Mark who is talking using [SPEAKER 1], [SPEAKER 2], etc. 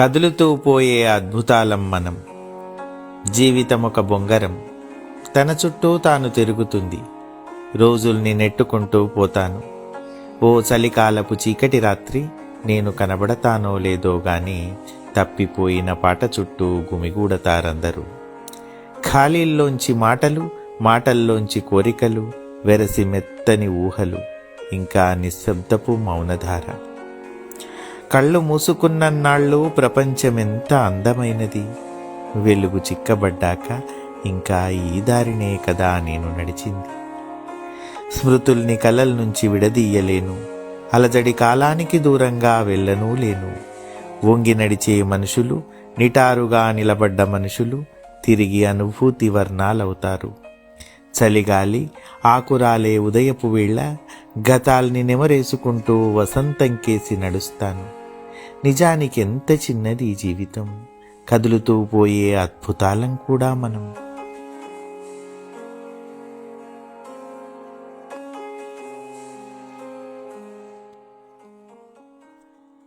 [SPEAKER 1] కదులుతూ పోయే అద్భుతాలం మనం. జీవితం ఒక బొంగరం, తన చుట్టూ తాను తిరుగుతుంది. రోజుల్ని నెట్టుకుంటూ పోతాను. ఓ చలికాలపు చీకటి రాత్రి నేను కనబడతానో లేదో గాని తప్పిపోయిన పాట చుట్టూ గుమిగూడతారందరూ. ఖాళీల్లోంచి మాటలు, మాటల్లోంచి కోరికలు, వెరసి మెత్తని ఊహలు, ఇంకా నిశ్శబ్దపు మౌనధార. కళ్ళు మూసుకున్నన్నాళ్ళు ప్రపంచమెంత అందమైనది. వెలుగు చిక్కబడ్డాక ఇంకా ఈ దారినే కదా నేను నడిచింది. స్మృతుల్ని కలల నుంచి విడదీయలేను, అలజడి కాలానికి దూరంగా వెళ్ళనూ లేను. వంగి నడిచే మనుషులు, నిటారుగా నిలబడ్డ మనుషులు తిరిగి అనుభూతి వర్ణాలవుతారు. చలిగాలి ఆకురాలే ఉదయపు వేళ గతాల్ని నెమరేసుకుంటూ వసంతం కేసి నడుస్తాను. నిజానికి ఎంత చిన్నది ఈ జీవితం, కదులుతూ పోయే అద్భుతాలం కూడా మనం.